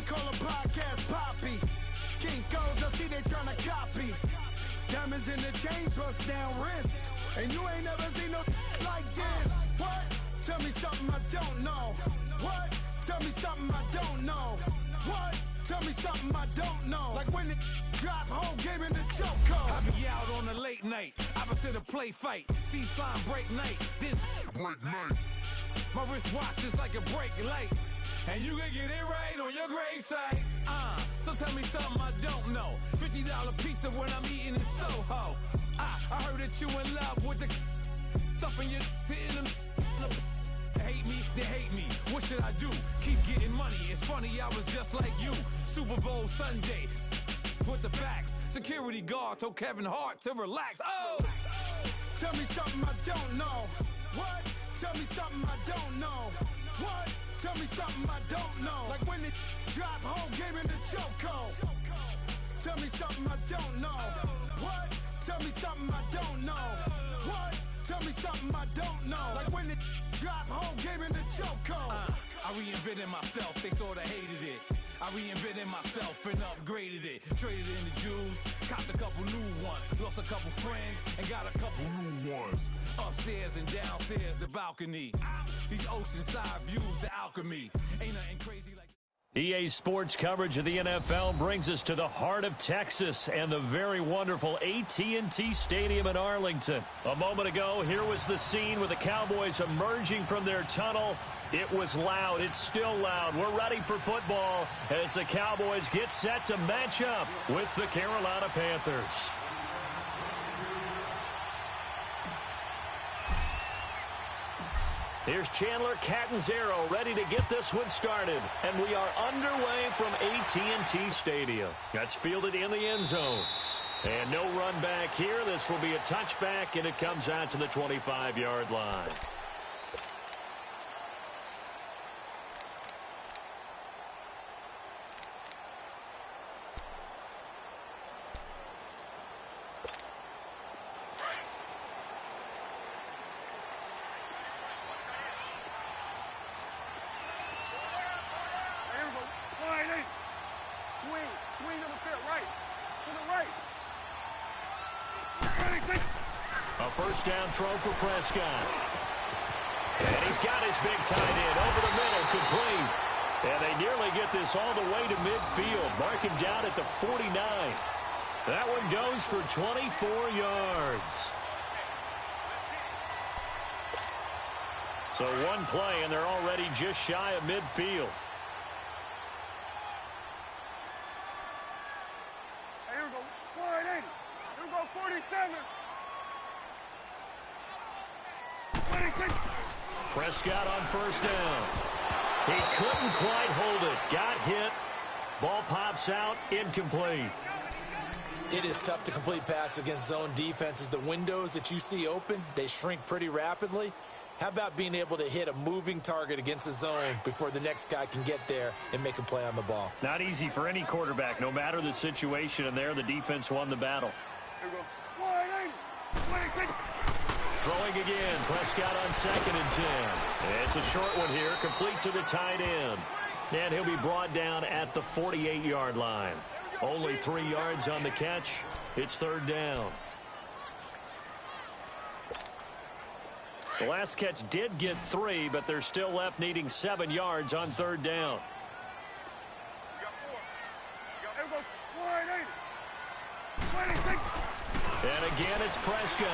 call a podcast Poppy. Kinkos, I see they tryna copy. Diamonds in the chains, bust down wrists. And you ain't never seen no like this. What? Tell me something I don't know. What? Tell me something I don't know. What? Tell me something I don't know. Like when it drop, whole game in the chokehold. I be out on a late night, opposite a play fight. See slime break night, this break night. My wristwatch is like a brake light. And you can get it right on your gravesite. So tell me something I don't know. $50 pizza when I'm eating in Soho. I heard that you in love with the stuff in your hate me, they hate me. What should I do? Keep getting money. It's funny, I was just like you. Super Bowl Sunday with the facts. Security guard told Kevin Hart to relax. Oh! Tell me something I don't know. What? Tell me something I don't know. What? Tell me something I don't know. Like when it drop, whole game in the chokehold. Tell me something I don't know. What? Tell me something I don't know. What? Tell me something I don't know. Like when it drop, whole game in the chokehold. I reinvented myself, they sorta hated it. I reinvented myself and upgraded it. Traded in the Jews, copped a couple new ones. Lost a couple friends and got a couple new ones. Upstairs and downstairs, the balcony. These oceanside views, the alchemy. Ain't nothing crazy like... EA Sports coverage of the NFL brings us to the heart of Texas and the very wonderful AT&T Stadium in Arlington. A moment ago, here was the scene with the Cowboys emerging from their tunnel. It was loud. It's still loud. We're ready for football as the Cowboys get set to match up with the Carolina Panthers. Here's Chandler Catanzaro ready to get this one started. And we are underway from AT&T Stadium. That's fielded in the end zone. And no run back here. This will be a touchback, and it comes out to the 25-yard line. First down throw for Prescott. And he's got his big tight end over the middle, complete. And they nearly get this all the way to midfield. Mark him down at the 49. That one goes for 24 yards. So one play, and they're already just shy of midfield. Here we go. 480. Here we go, 47. Prescott on first down. He couldn't quite hold it. Got hit. Ball pops out. Incomplete. It is tough to complete passes against zone defenses. The windows that you see open, they shrink pretty rapidly. How about being able to hit a moving target against a zone before the next guy can get there and make a play on the ball? Not easy for any quarterback, no matter the situation. And there, the defense won the battle. Here we go. 180. Throwing again. Prescott on 2nd and 10. It's a short one here, complete to the tight end. And he'll be brought down at the 48-yard line. Only 3 yards on the catch. It's 3rd down. The last catch did get 3, but they're still left needing 7 yards on 3rd down. And again, it's Prescott.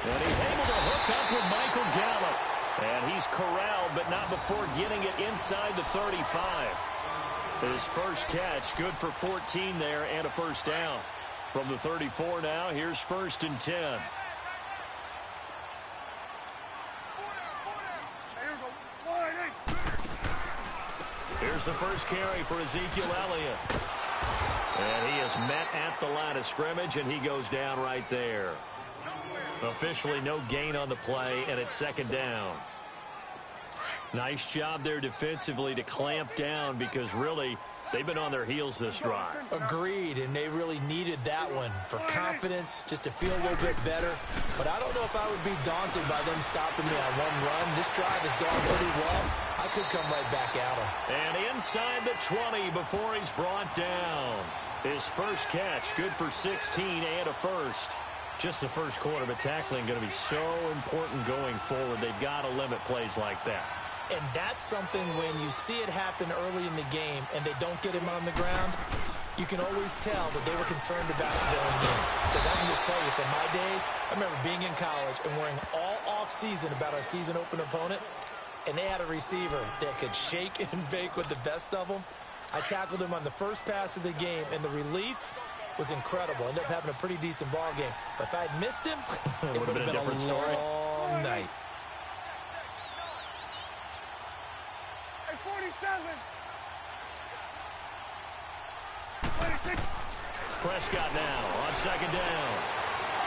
And he's able to hook up with Michael Gallup. And he's corralled, but not before getting it inside the 35. His first catch, good for 14 there and a first down. From the 34 now, here's 1st and 10. Here's the first carry for Ezekiel Elliott. And he is met at the line of scrimmage, and he goes down right there. Officially no gain on the play, and it's 2nd down. Nice job there defensively to clamp down because really they've been on their heels this drive. Agreed, and they really needed that one for confidence, just to feel a little bit better. But I don't know if I would be daunted by them stopping me on one run. This drive has gone pretty well. I I could come right back at him. And inside the 20 before he's brought down. His first catch, good for 16 and a first. Just the first quarter, but tackling going to be so important going forward. They've got to limit plays like that. And that's something when you see it happen early in the game and they don't get him on the ground, you can always tell that they were concerned about it going in. Because I can just tell you, from my days, I remember being in college and worrying all off-season about our season opener opponent, and they had a receiver that could shake and bake with the best of them. I tackled him on the first pass of the game, and the relief was incredible. Ended up having a pretty decent ball game. But if I had missed him, it would have been a different story. Long night. Hey, 47. 26. Prescott now on second down.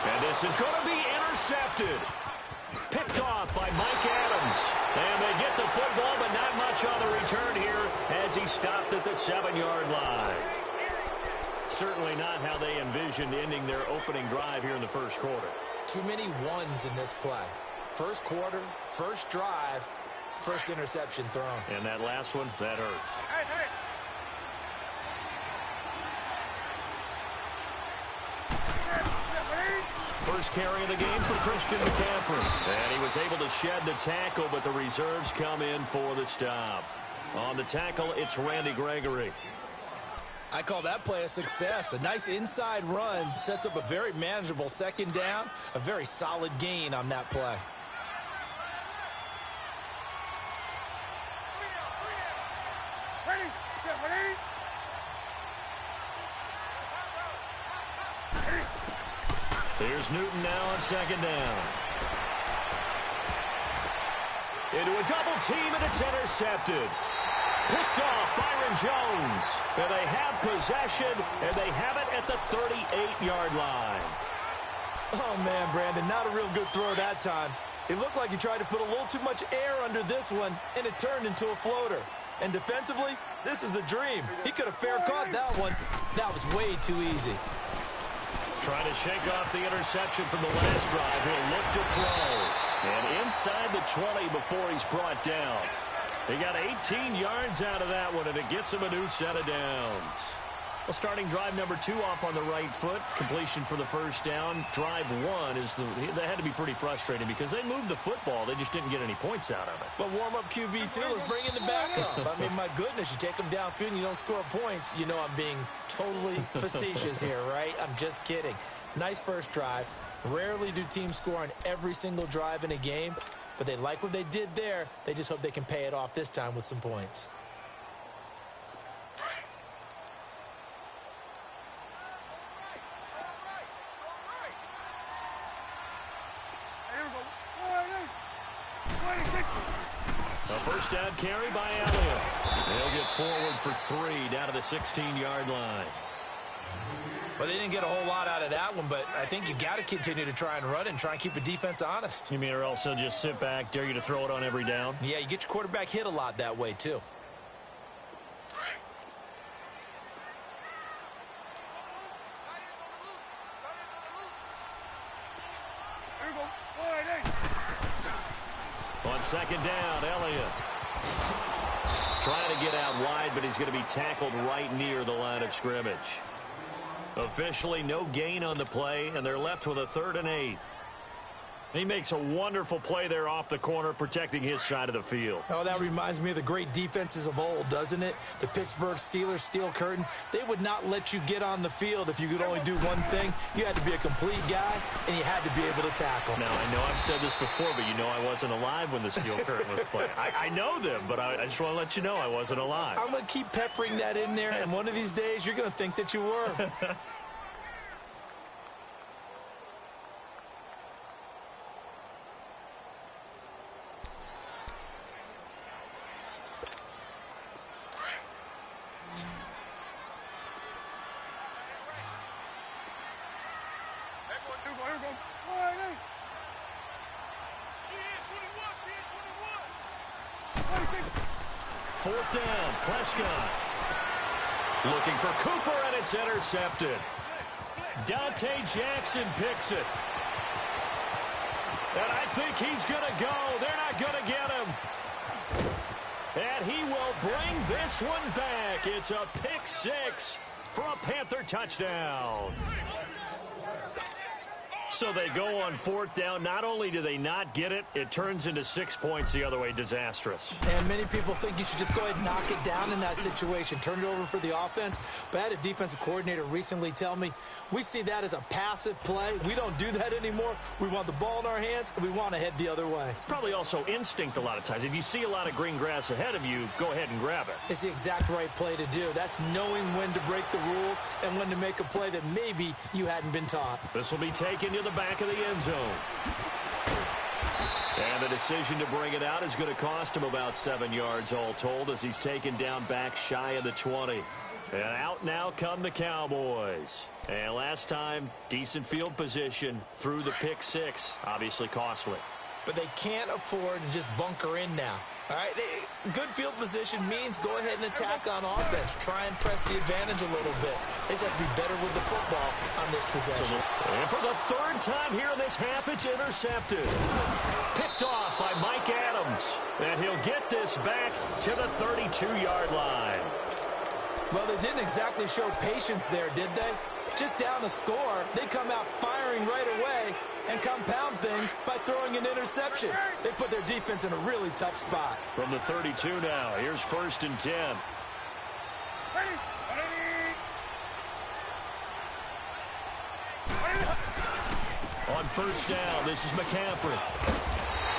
And this is going to be intercepted. Picked off by Mike Adams. And they get the football, but not much on the return here as he stopped at the 7-yard line. Certainly not how they envisioned ending their opening drive here in the first quarter. Too many ones in this play. First quarter, first drive, first interception thrown. And that last one, that hurts. Hey, hey. First carry of the game for Christian McCaffrey. And he was able to shed the tackle, but the reserves come in for the stop. On the tackle, it's Randy Gregory. I call that play a success. A nice inside run sets up a very manageable second down. A very solid gain on that play. Ready? Set, ready? Here's Newton now on second down. Into a double team, and it's intercepted. Picked off Byron Jones. And they have possession, and they have it at the 38-yard line. Oh, man, Brandon, not a real good throw that time. It looked like he tried to put a little too much air under this one, and it turned into a floater. And defensively, this is a dream. He could have fair caught that one. That was way too easy. Trying to shake off the interception from the last drive. He'll look to throw. And inside the 20 before he's brought down. He got 18 yards out of that one, and it gets him a new set of downs. Well, starting drive number 2 off on the right foot. Completion for the first down. Drive 1 is that had to be pretty frustrating because they moved the football. They just didn't get any points out of it. But warm-up QB2, let's bring in the backup. I mean, my goodness, you take them downfield and you don't score points. You know I'm being totally facetious here, right? I'm just kidding. Nice first drive. Rarely do teams score on every single drive in a game, but they like what they did there. They just hope they can pay it off this time with some points. A first down carry by Elliott. They'll get forward for 3 down to the 16-yard line. Well, they didn't get a whole lot out of that one, but I think you got to continue to try and run and try and keep the defense honest. You mean or else they'll just sit back, dare you to throw it on every down? Yeah, you get your quarterback hit a lot that way, too. On second down, Elliott. Trying to get out wide, but he's going to be tackled right near the line of scrimmage. Officially, no gain on the play, and they're left with a 3rd and 8. He makes a wonderful play there off the corner, protecting his side of the field. Oh, that reminds me of the great defenses of old, doesn't it? The Pittsburgh Steelers, steel curtain. They would not let you get on the field if you could only do one thing. You had to be a complete guy, and you had to be able to tackle. Now, I know I've said this before, but you know I wasn't alive when the steel curtain was playing. I know them, but I just want to let you know I wasn't alive. I'm going to keep peppering that in there, and one of these days you're going to think that you were. Fourth down, Prescott. Looking for Cooper, and it's intercepted. Dante Jackson picks it. And I think he's going to go. They're not going to get him. they'll bring this one back. It's a pick six for a Panther touchdown. So they go on fourth down. Not only do they not get it, it turns into 6 points the other way. Disastrous. And many people think you should just go ahead and knock it down in that situation. Turn it over for the offense. But I had a defensive coordinator recently tell me, we see that as a passive play. We don't do that anymore. We want the ball in our hands, and we want to head the other way. Probably also instinct a lot of times. If you see a lot of green grass ahead of you, go ahead and grab it. It's the exact right play to do. That's knowing when to break the rules and when to make a play that maybe you hadn't been taught. This will be taken to the back of the end zone. And the decision to bring it out is going to cost him about 7 yards all told as he's taken down back shy of the 20. And out now come the Cowboys. And last time, decent field position through the pick six. Obviously costly. But they can't afford to just bunker in now. All right, good field position means go ahead and attack on offense. Try and press the advantage a little bit. They just have to be better with the football on this possession. And for the third time here in this half, it's intercepted. Picked off by Mike Adams. And he'll get this back to the 32-yard line. Well, they didn't exactly show patience there, did they? Just down a score, they come out firing right away and compound things by throwing an interception. They put their defense in a really tough spot. From the 32 now, here's 1st and 10. On first down, this is McCaffrey.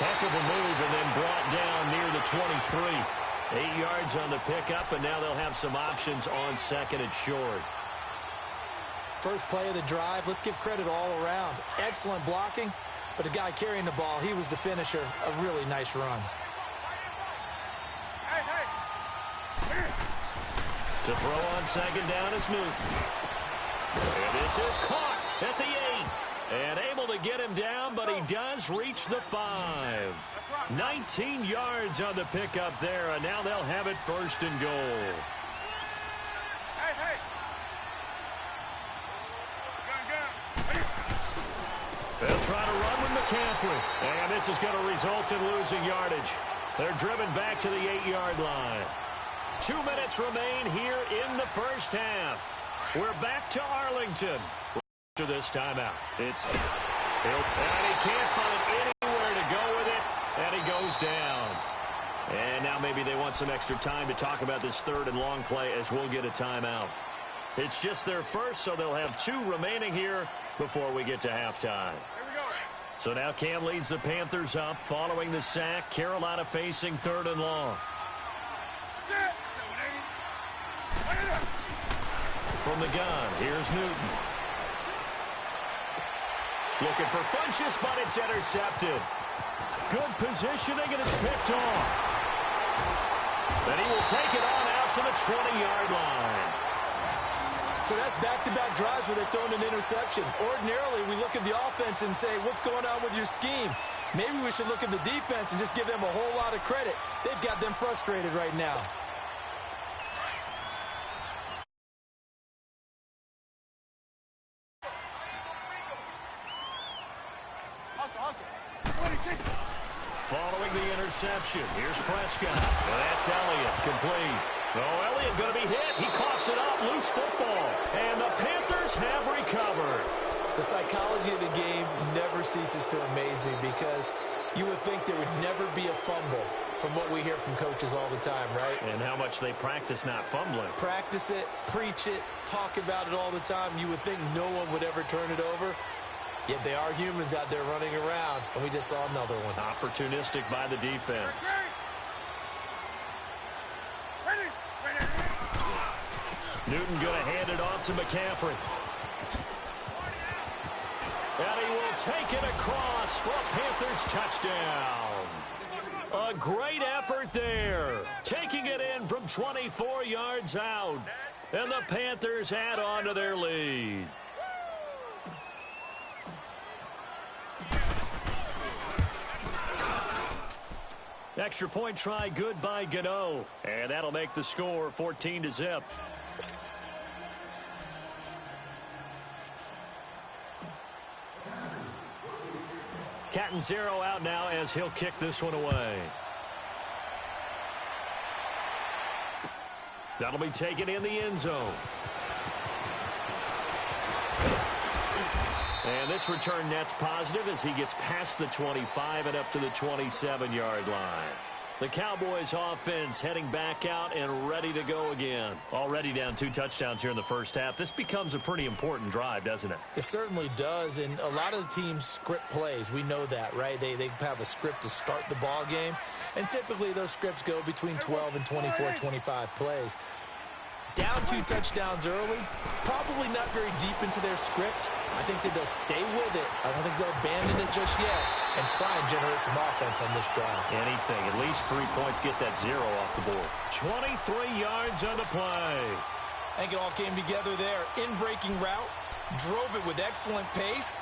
Heck of a move and then brought down near the 23. 8 yards on the pickup, and now they'll have some options on second and short. First play of the drive, let's give credit all around. Excellent blocking, but the guy carrying the ball, he was the finisher. A really nice run. To throw on second down is Newton. And this is caught at the 8. And able to get him down, but he does reach the 5. 19 yards on the pickup there, and now they'll have it 1st and goal. They'll try to run with McCaffrey. And this is going to result in losing yardage. They're driven back to the 8-yard line. 2 minutes remain here in the first half. We're back to Arlington. To this timeout. And he can't find anywhere to go with it. And he goes down. And now maybe they want some extra time to talk about this 3rd and long play as we'll get a timeout. It's just their first, so they'll have 2 remaining here before we get to halftime. So now Cam leads the Panthers up following the sack. Carolina facing 3rd and long. From the gun, here's Newton. Looking for Funchess, but it's intercepted. Good positioning, and it's picked off. And he will take it on out to the 20-yard line. So that's back-to-back drives where they're throwing an interception. Ordinarily, we look at the offense and say, what's going on with your scheme? Maybe we should look at the defense and just give them a whole lot of credit. They've got them frustrated right now. Following the interception, here's Prescott. And that's Elliott, complete. Oh, Elliott going to be hit. He coughs it up, loose football. And the Panthers have recovered. The psychology of the game never ceases to amaze me because you would think there would never be a fumble from what we hear from coaches all the time, right? And how much they practice not fumbling. Practice it, preach it, talk about it all the time. You would think no one would ever turn it over. Yet they are humans out there running around, and we just saw another one. Opportunistic by the defense. Newton going to hand it off to McCaffrey. And he will take it across for a Panthers touchdown. A great effort there. Taking it in from 24 yards out. And the Panthers add on to their lead. Extra point try good by Gano. And that'll make the score 14-0. Catanzaro out now as he'll kick this one away. That'll be taken in the end zone. And this return net's positive as he gets past the 25 and up to the 27-yard line. The Cowboys offense heading back out and ready to go again. Already down 2 touchdowns here in the first half. This becomes a pretty important drive, doesn't it? It certainly does, and a lot of the teams script plays. We know that, right? They have a script to start the ball game, and typically those scripts go between 12 and 24, 25 plays. Down 2 touchdowns early, probably not very deep into their script. I think that they'll stay with it. I don't think they'll abandon it just yet and try and generate some offense on this drive. Anything, at least 3 points, get that 0 off the board. 23 yards on the play. I think it all came together there. In-breaking route, drove it with excellent pace.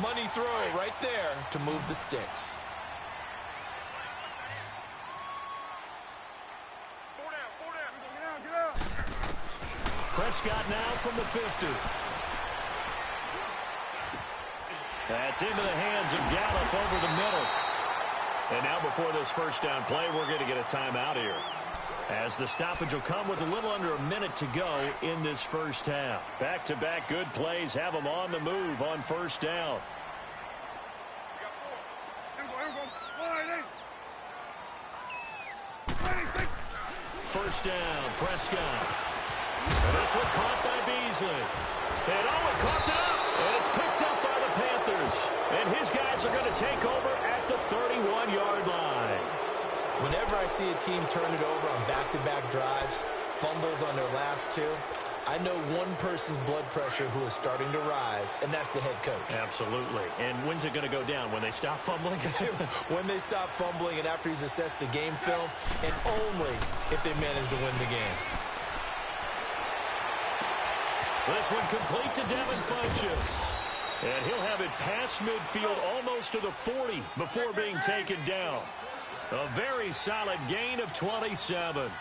Money throw right there to move the sticks. Prescott now from the 50. That's into the hands of Gallup over the middle. And now before this first down play, we're going to get a timeout here, as the stoppage will come with a little under a minute to go in this first half. Back-to-back good plays have them on the move on first down. First down, Prescott. And this one caught by Beasley. And it caught up, and it's picked up by the Panthers. And his guys are going to take over at the 31-yard line. Whenever I see a team turn it over on back-to-back drives, fumbles on their last 2, I know one person's blood pressure who is starting to rise, and that's the head coach. Absolutely. And when's it going to go down? When they stop fumbling? When they stop fumbling and after he's assessed the game film, and only if they manage to win the game. This one complete to Devin Funchess. And he'll have it past midfield almost to the 40 before being taken down. A very solid gain of 27.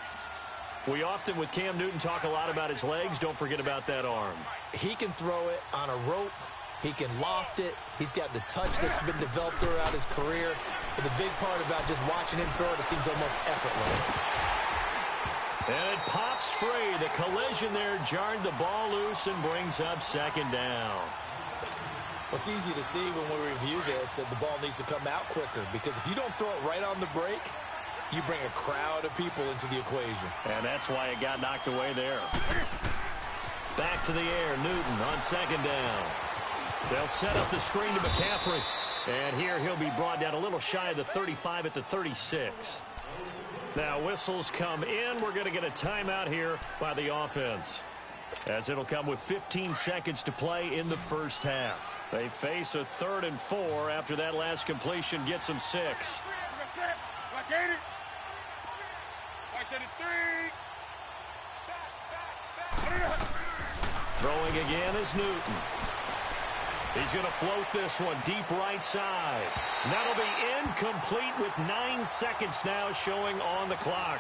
We often, with Cam Newton, talk a lot about his legs. Don't forget about that arm. He can throw it on a rope. He can loft it. He's got the touch that's been developed throughout his career. But the big part about just watching him throw it seems almost effortless. And it pops free. The collision there jarred the ball loose and brings up second down. Well, it's easy to see when we review this that the ball needs to come out quicker, because if you don't throw it right on the break, you bring a crowd of people into the equation. And that's why it got knocked away there. Back to the air, Newton on second down. They'll set up the screen to McCaffrey. And here he'll be brought down a little shy of the 35 at the 36. Now whistles come in. We're going to get a timeout here by the offense, as it'll come with 15 seconds to play in the first half. They face a 3rd and 4 after that last completion gets them 6. Throwing again is Newton. He's going to float this one deep right side. That'll be incomplete with 9 seconds now showing on the clock.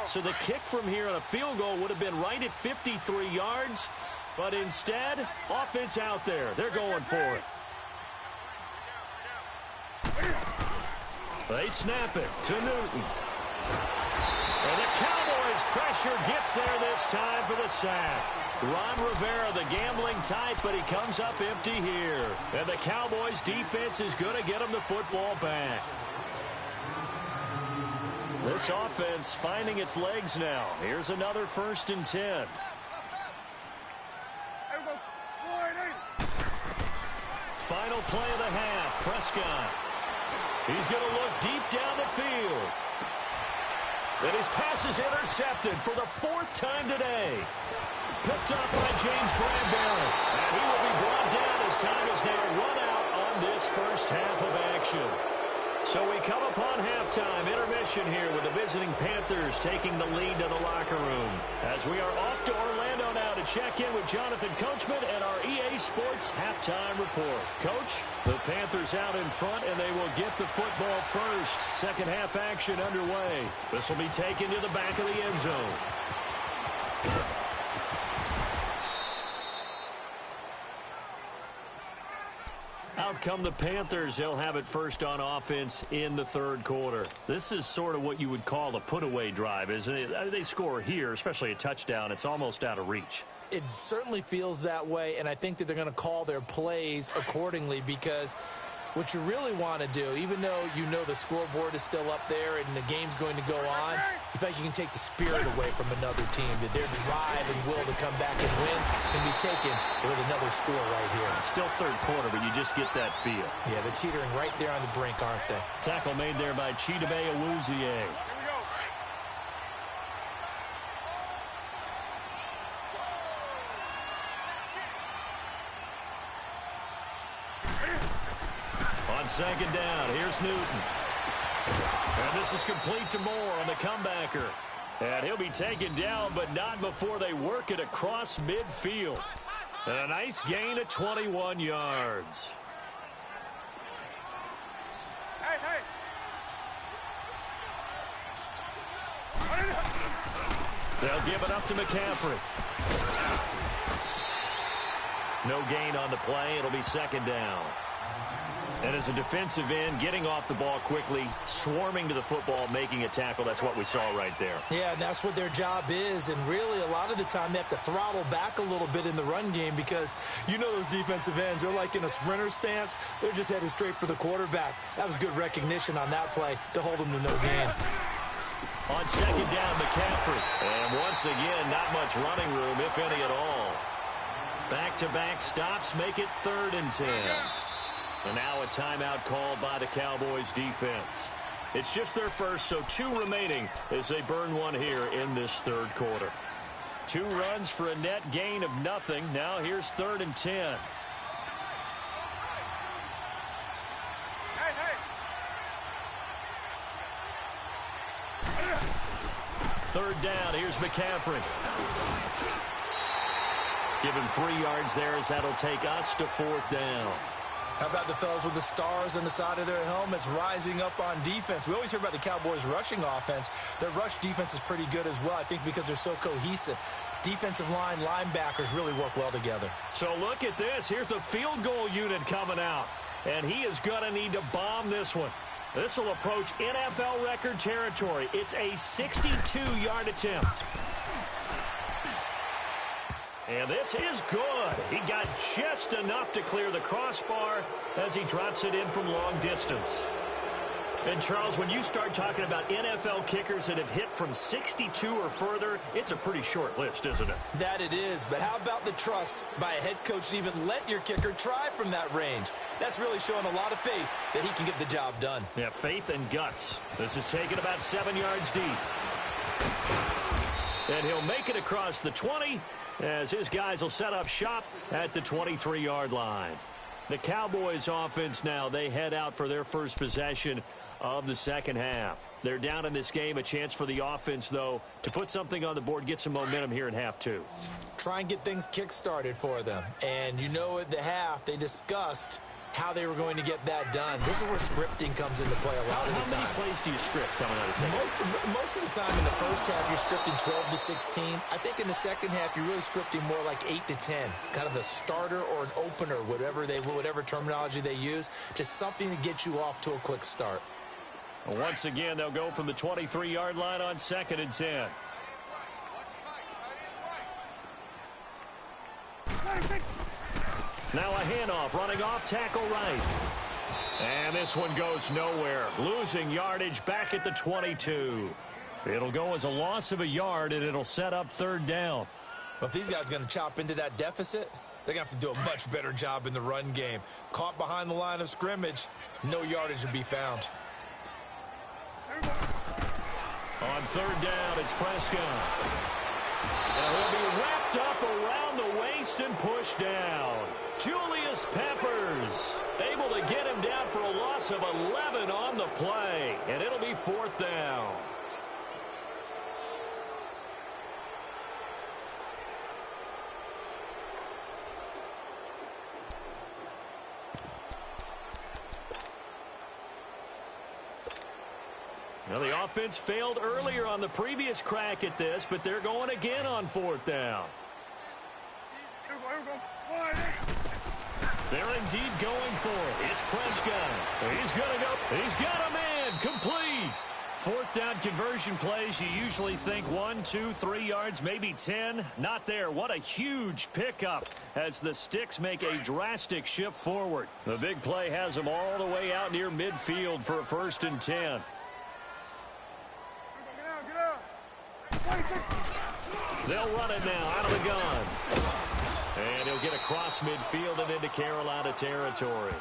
So the kick from here on a field goal would have been right at 53 yards. But instead, offense out there. They're going for it. They snap it to Newton. And the Cowboys pressure gets there this time for the sack. Ron Rivera, the gambling type, but he comes up empty here. And the Cowboys defense is going to get him the football back. This offense finding its legs now. Here's another 1st and 10. Final play of the half, Prescott. He's going to look deep down the field. And his pass is intercepted for the 4th time today. Picked up by James Bradbury. And he will be brought down as time is now run out on this first half of action. So we come upon halftime, intermission here with the visiting Panthers taking the lead to the locker room, as we are off to Orlando now to to check in with Jonathan Coachman and our EA Sports halftime report. Coach, the Panthers out in front, and they will get the football first. Second half action underway. This will be taken to the back of the end zone. Out come the Panthers. They'll have it first on offense in the third quarter. This is sort of what you would call a put-away drive, isn't it? They score here, especially a touchdown. It's almost out of reach. It certainly feels that way, and I think that they're going to call their plays accordingly, because what you really want to do, even though you know the scoreboard is still up there and the game's going to go on, you think you can take the spirit away from another team, that their drive and will to come back and win can be taken with another score right here. Still third quarter, but you just get that feel. Yeah, they're teetering right there on the brink, aren't they? Tackle made there by Chidobe Awuzie. On second down, here's Newton. And this is complete to Moore on the comebacker. And he'll be taken down, but not before they work it across midfield. And a nice gain of 21 yards. Hey! They'll give it up to McCaffrey. No gain on the play. It'll be second down. And as a defensive end, getting off the ball quickly, swarming to the football, making a tackle, that's what we saw right there. Yeah, and that's what their job is. And really, a lot of the time, they have to throttle back a little bit in the run game, because you know those defensive ends, they're like in a sprinter stance. They're just headed straight for the quarterback. That was good recognition on that play to hold them to no gain. On second down, McCaffrey. And once again, not much running room, if any at all. Back-to-back stops make it 3rd and 10. And now a timeout called by the Cowboys defense. It's just their first, so 2 remaining as they burn one here in this third quarter. 2 runs for a net gain of nothing. Now here's 3rd and 10. Hey! 3rd down, here's McCaffrey. Give him 3 yards there, as that'll take us to 4th down. How about the fellas with the stars on the side of their helmets rising up on defense? We always hear about the Cowboys' rushing offense. Their rush defense is pretty good as well, I think, because they're so cohesive. Defensive line, linebackers really work well together. So look at this. Here's the field goal unit coming out. And he is going to need to bomb this one. This will approach NFL record territory. It's a 62-yard attempt. And this is good. He got just enough to clear the crossbar as he drops it in from long distance. And, Charles, when you start talking about NFL kickers that have hit from 62 or further, it's a pretty short list, isn't it? That it is, but how about the trust by a head coach to even let your kicker try from that range? That's really showing a lot of faith that he can get the job done. Yeah, faith and guts. This is taken about 7 yards deep. And he'll make it across the 20 as his guys will set up shop at the 23-yard line. The Cowboys offense now, they head out for their first possession of the second half. They're down in this game. A chance for the offense, though, to put something on the board, get some momentum here in half 2. Try and get things kick-started for them. And you know at the half, they discussed how they were going to get that done. This is where scripting comes into play a lot of the time. How many plays do you script coming out of the second? Most of the time in the first half, you're scripting 12 to 16. I think in the second half, you're really scripting more like 8 to 10. Kind of a starter or an opener, whatever terminology they use. Just something to get you off to a quick start. Once again, they'll go from the 23-yard line on 2nd and 10. Now a handoff, running off, tackle right. And this one goes nowhere. Losing yardage back at the 22. It'll go as a loss of a yard, and it'll set up 3rd down. But if these guys are going to chop into that deficit, they're going to have to do a much better job in the run game. Caught behind the line of scrimmage, no yardage to be found. On 3rd down, it's Prescott. And he'll be wrapped up around the waist and pushed down. Julius Peppers able to get him down for a loss of 11 on the play. And it'll be 4th down. Well, the offense failed earlier on the previous crack at this, but they're going again on 4th down. Here we go. They're indeed going for it. It's Prescott. He's going to go. He's got a man. Complete. 4th down conversion plays, you usually think 1, 2, 3 yards, maybe 10. Not there. What a huge pickup as the Sticks make a drastic shift forward. The big play has them all the way out near midfield for a 1st and 10. They'll run it now out of the gun. And he'll get across midfield and into Carolina territory.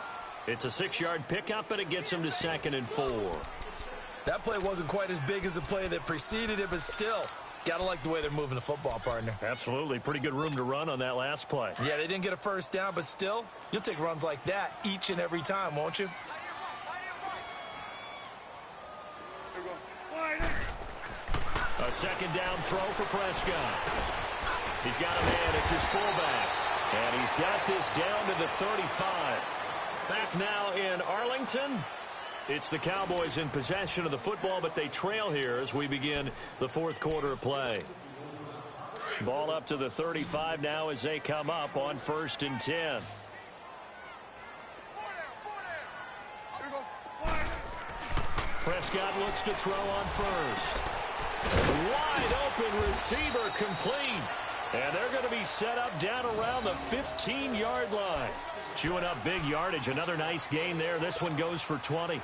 It's a 6-yard pickup, and it gets him to 2nd and 4. That play wasn't quite as big as the play that preceded it, but still, got to like the way they're moving the football, partner. Absolutely. Pretty good room to run on that last play. Yeah, they didn't get a 1st down, but still, you'll take runs like that each and every time, won't you? A 2nd down throw for Prescott. He's got a man. It's his fullback. And he's got this down to the 35. Back now in Arlington. It's the Cowboys in possession of the football, but they trail here as we begin the 4th quarter of play. Ball up to the 35 now as they come up on 1st and 10. Prescott looks to throw on 1st. Wide open receiver complete. And they're going to be set up down around the 15-yard line. Chewing up big yardage. Another nice gain there. This one goes for 20.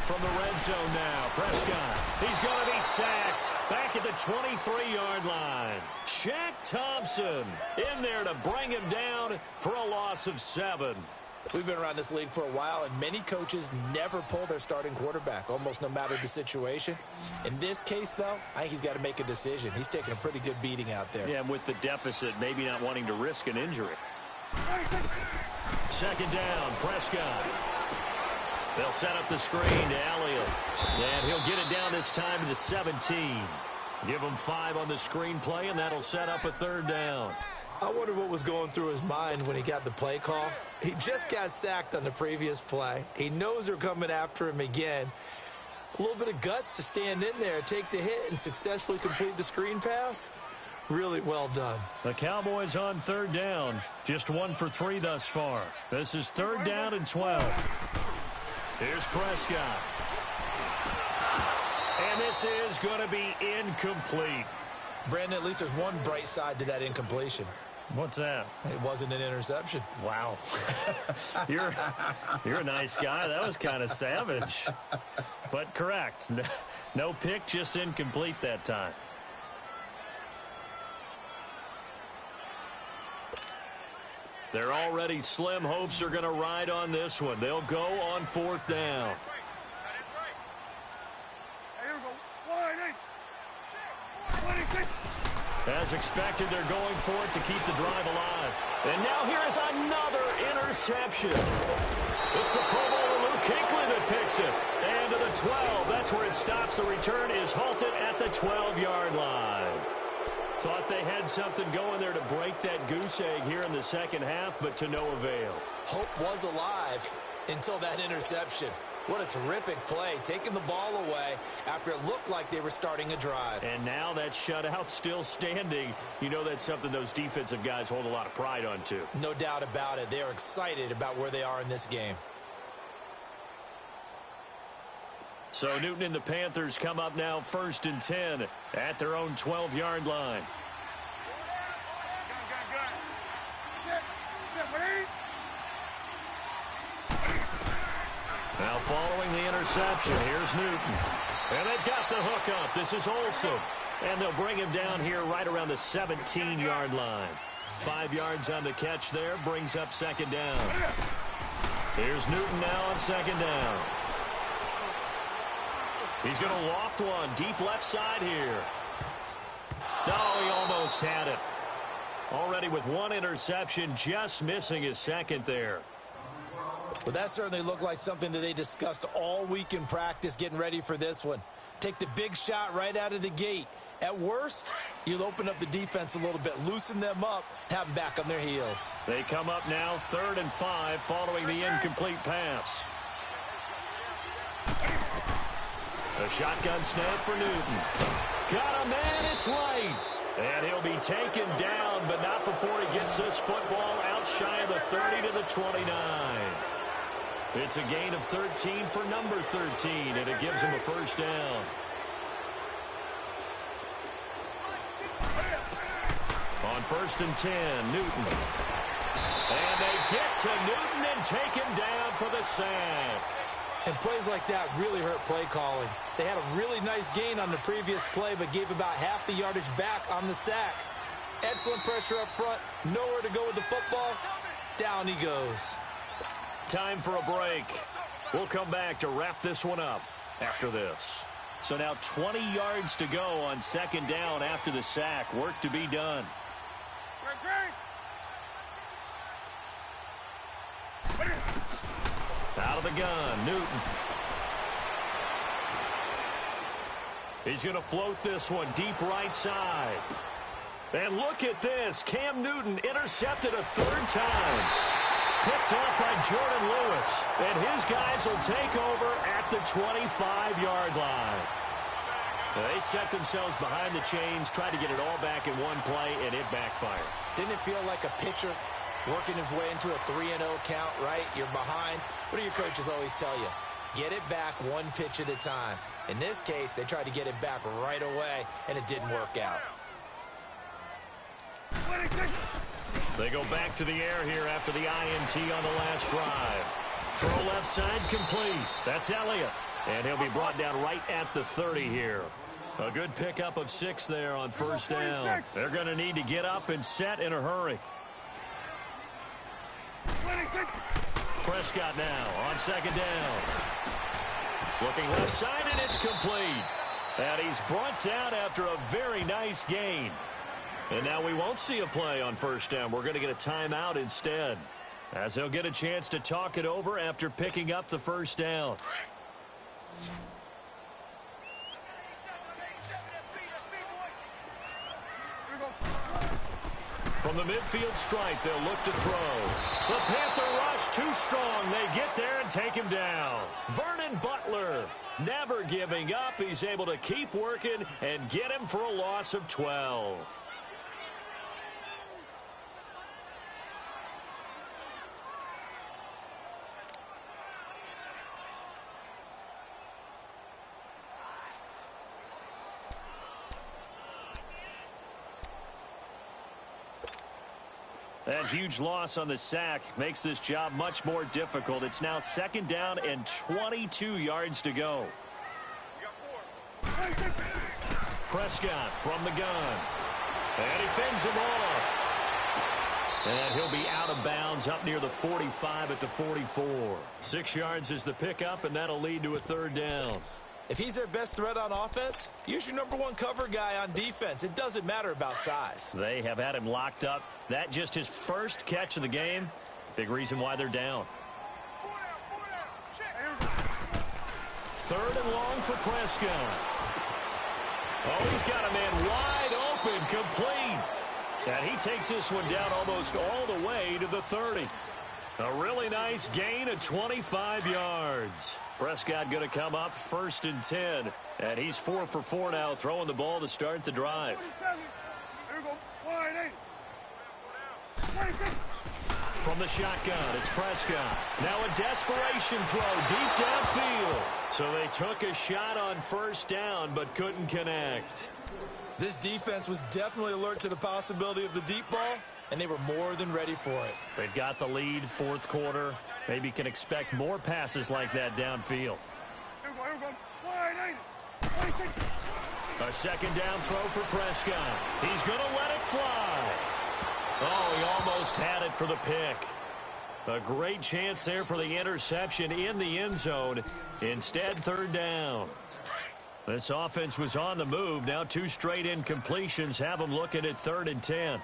From the red zone now, Prescott. He's going to be sacked. Back at the 23-yard line. Shaq Thompson in there to bring him down for a loss of 7. We've been around this league for a while, and many coaches never pull their starting quarterback, almost no matter the situation. In this case, though, I think he's got to make a decision. He's taking a pretty good beating out there. Yeah, and with the deficit, maybe not wanting to risk an injury. 2nd down, Prescott. They'll set up the screen to Elliott. And he'll get it down this time to the 17. Give him 5 on the screen play, and that'll set up a 3rd down. I wonder what was going through his mind when he got the play call. He just got sacked on the previous play. He knows they're coming after him again. A little bit of guts to stand in there, take the hit, and successfully complete the screen pass. Really well done. The Cowboys on 3rd down. Just 1 for 3 thus far. This is 3rd down and 12. Here's Prescott. And this is going to be incomplete. Brandon, at least there's one bright side to that incompletion. What's that? It wasn't an interception. Wow. You're a nice guy. That was kind of savage. But correct. No pick, just incomplete that time. They're already slim hopes are going to ride on this one. They'll go on 4th down. As expected, they're going for it to keep the drive alive. And now here is another interception. It's the Pro Bowler Luke Kuechly that picks it. And to the 12, that's where it stops. The return is halted at the 12-yard line. Thought they had something going there to break that goose egg here in the 2nd half, but to no avail. Hope was alive until that interception. What a terrific play, taking the ball away after it looked like they were starting a drive. And now that shutout still standing. You know that's something those defensive guys hold a lot of pride on, too. No doubt about it. They're excited about where they are in this game. So Newton and the Panthers come up now 1st and 10 at their own 12-yard line. Now following the interception, here's Newton. And they've got the hook up. This is Olsen. And they'll bring him down here right around the 17-yard line. 5 yards on the catch there, brings up 2nd down. Here's Newton now on 2nd down. He's going to loft one deep left side here. No, he almost had it. Already with 1 interception, just missing his 2nd there. Well, that certainly looked like something that they discussed all week in practice getting ready for this one. Take the big shot right out of the gate. At worst, you'll open up the defense a little bit, loosen them up, have them back on their heels. They come up now 3rd and 5 following the incomplete pass. A shotgun snap for Newton. Got him, and it's late. And he'll be taken down, but not before he gets this football out shy of the 30 to the 29. It's a gain of 13 for number 13, and it gives him a first down. On 1st and 10, Newton. And they get to Newton and take him down for the sack. And plays like that really hurt play calling. They had a really nice gain on the previous play, but gave about half the yardage back on the sack. Excellent pressure up front. Nowhere to go with the football. Down he goes. Time for a break. We'll come back to wrap this one up after this. So now 20 yards to go on 2nd down after the sack. Work to be done. Out of the gun, Newton. He's going to float this one deep right side. And look at this. Cam Newton intercepted a 3rd time. Picked off by Jordan Lewis. And his guys will take over at the 25-yard line. They set themselves behind the chains, tried to get it all back in one play, and it backfired. Didn't it feel like a pitcher working his way into a 3-0 count, right? You're behind. What do your coaches always tell you? Get it back one pitch at a time. In this case, they tried to get it back right away, and it didn't work out. They go back to the air here after the INT on the last drive. Throw left side complete. That's Elliott. And he'll be brought down right at the 30 here. A good pickup of 6 there on 1st down. They're going to need to get up and set in a hurry. Prescott now on 2nd down. Looking left side, and it's complete. And he's brought down after a very nice gain. And now we won't see a play on 1st down. We're going to get a timeout instead, as he'll get a chance to talk it over after picking up the 1st down. From the midfield stripe, they'll look to throw. The Panther rush too strong. They get there and take him down. Vernon Butler never giving up. He's able to keep working and get him for a loss of 12. That huge loss on the sack makes this job much more difficult. It's now 2nd down and 22 yards to go. Prescott from the gun. And he fends him off. And he'll be out of bounds up near the 45 at the 44. 6 yards is the pickup, and that'll lead to a 3rd down. If he's their best threat on offense, use your #1 cover guy on defense. It doesn't matter about size. They have had him locked up. That just his first catch of the game. Big reason why they're down. 3rd and long for Prescott. Oh, he's got a man wide open, complete. And he takes this one down almost all the way to the 30. A really nice gain of 25 yards. Prescott going to come up 1st and 10. And he's 4 for 4 now, throwing the ball to start the drive. From the shotgun, it's Prescott. Now a desperation throw deep downfield. So they took a shot on 1st down, but couldn't connect. This defense was definitely alert to the possibility of the deep ball, and they were more than ready for it. They've got the lead, 4th quarter. Maybe can expect more passes like that downfield. A 2nd down throw for Prescott. He's going to let it fly. Oh, he almost had it for the pick. A great chance there for the interception in the end zone. Instead, 3rd down. This offense was on the move. Now 2 straight incompletions have them looking at 3rd and 10.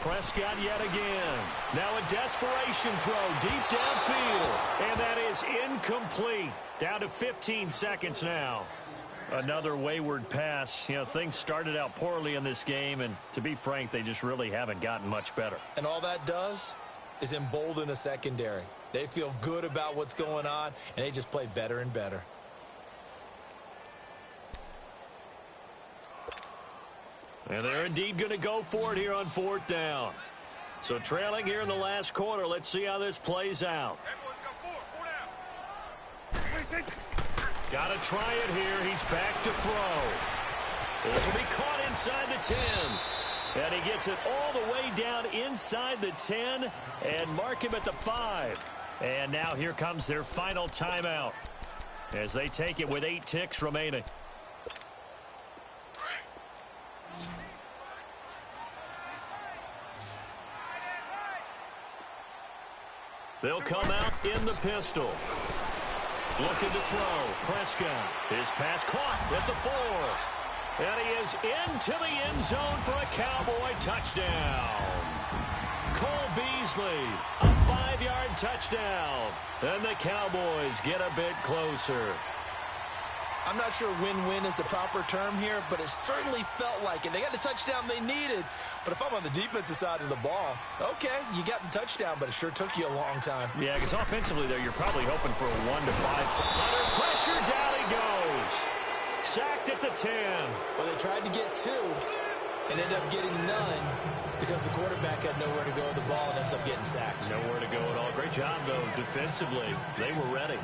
Prescott yet again. Now a desperation throw deep downfield. And that is incomplete. Down to 15 seconds now. Another wayward pass. You know, things started out poorly in this game, and to be frank, they just really haven't gotten much better. And all that does is embolden a secondary. They feel good about what's going on, and they just play better and better. And they're indeed going to go for it here on 4th down. So trailing here in the last quarter, let's see how this plays out. Got to try it here. He's back to throw. This will be caught inside the 10. And he gets it all the way down inside the 10 and mark him at the 5. And now here comes their final timeout as they take it with 8 ticks remaining. They'll come out in the pistol. Looking to throw. Prescott. His pass caught at the 4. And he is into the end zone for a Cowboy touchdown. Cole Beasley, a 5-yard touchdown. And the Cowboys get a bit closer. I'm not sure win-win is the proper term here, but it certainly felt like it. They got the touchdown they needed. But if I'm on the defensive side of the ball, okay, you got the touchdown, but it sure took you a long time. Yeah, because offensively there, you're probably hoping for a 1-5. Under pressure, down he goes. Sacked at the 10. Well, they tried to get 2 and ended up getting none because the quarterback had nowhere to go with the ball and ends up getting sacked. Nowhere to go at all. Great job, though, defensively. They were ready.